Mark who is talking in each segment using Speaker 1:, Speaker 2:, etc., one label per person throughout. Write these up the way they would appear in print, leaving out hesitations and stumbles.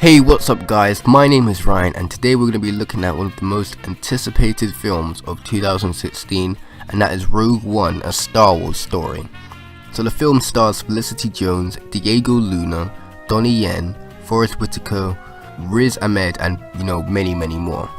Speaker 1: Hey, what's up guys, my name is Ryan and today we're going to be looking at one of the most anticipated films of 2016, and that is Rogue One, a Star Wars story. So the film stars Felicity Jones, Diego Luna, Donnie Yen, Forest Whitaker, Riz Ahmed and many more.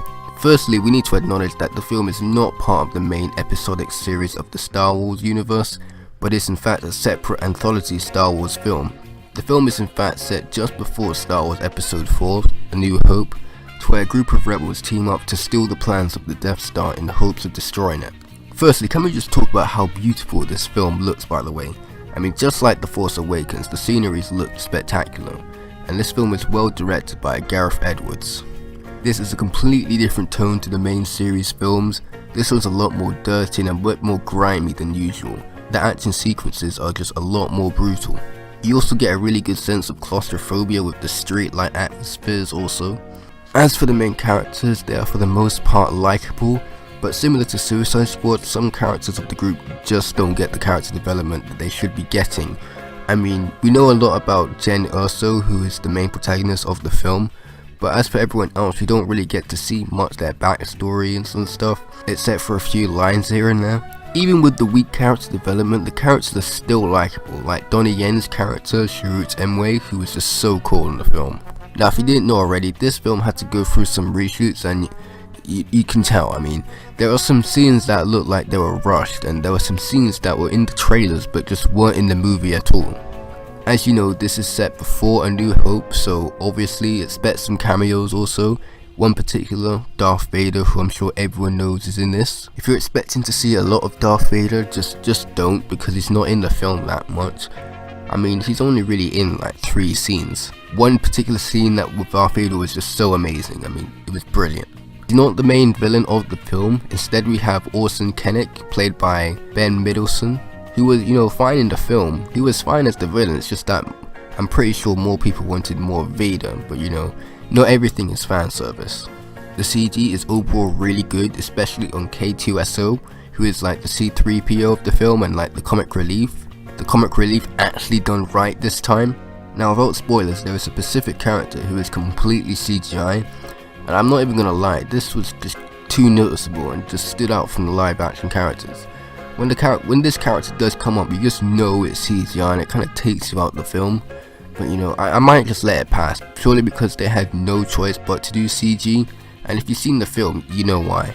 Speaker 1: Firstly, we need to acknowledge that the film is not part of the main episodic series of the Star Wars universe, but is in fact a separate anthology Star Wars film. The film is in fact set just before Star Wars Episode 4, A New Hope, to where a group of rebels team up to steal the plans of the Death Star in the hopes of destroying it. Firstly, can we just talk about how beautiful this film looks, by the way? I mean, just like The Force Awakens, the sceneries look spectacular, and this film is well directed by Gareth Edwards. This is a completely different tone to the main series films. This was a lot more dirty and a bit more grimy than usual. The action sequences are just a lot more brutal. You also get a really good sense of claustrophobia with the street-like atmospheres also. As for the main characters, they are for the most part likable, but similar to Suicide Squad, some characters of the group just don't get the character development that they should be getting. I mean, we know a lot about Jyn Erso, who is the main protagonist of the film, but as for everyone else, we don't really get to see much their backstory and some stuff, except for a few lines here and there. Even with the weak character development, the characters are still likable, like Donnie Yen's character, Chirrut Îmwe, who was just so cool in the film. Now if you didn't know already, this film had to go through some reshoots and you can tell. I mean, there are some scenes that look like they were rushed, and there were some scenes that were in the trailers but just weren't in the movie at all. As you know, this is set before A New Hope, so obviously expect some cameos also. One particular, Darth Vader, who I'm sure everyone knows is in this. If you're expecting to see a lot of Darth Vader, just don't, because he's not in the film that much. I mean, he's only really in like 3 scenes. One particular scene that with Darth Vader was just so amazing. I mean, it was brilliant. He's not the main villain of the film. Instead we have Orson Krennic, played by Ben Mendelsohn, who was, fine in the film. He was fine as the villain, it's just that I'm pretty sure more people wanted more Vader, but not everything is fan service. The CG is overall really good, especially on K2SO, who is like the C3PO of the film and like the comic relief. The comic relief actually done right this time. Now without spoilers, there is a specific character who is completely CGI, and I'm not even gonna lie, this was just too noticeable and just stood out from the live action characters. When this character does come up, you just know it's CGI and it kind of takes you out the film. But I might just let it pass, purely because they had no choice but to do CG, and if you've seen the film, you know why.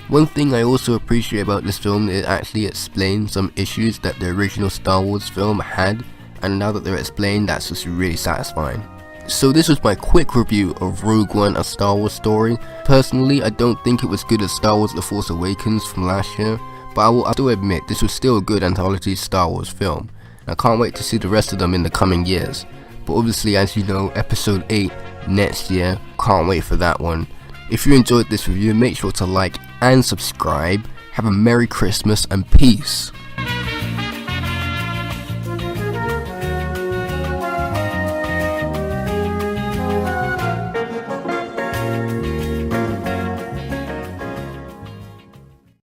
Speaker 1: One thing I also appreciate about this film is it actually explains some issues that the original Star Wars film had, and now that they're explained, that's just really satisfying. So this was my quick review of Rogue One, a Star Wars story. Personally, I don't think it was good as Star Wars The Force Awakens from last year, but I do admit this was still a good anthology Star Wars film. I can't wait to see the rest of them in the coming years. But obviously, as you know, episode 8 next year, can't wait for that one. If you enjoyed this review, make sure to like and subscribe. Have a Merry Christmas and peace.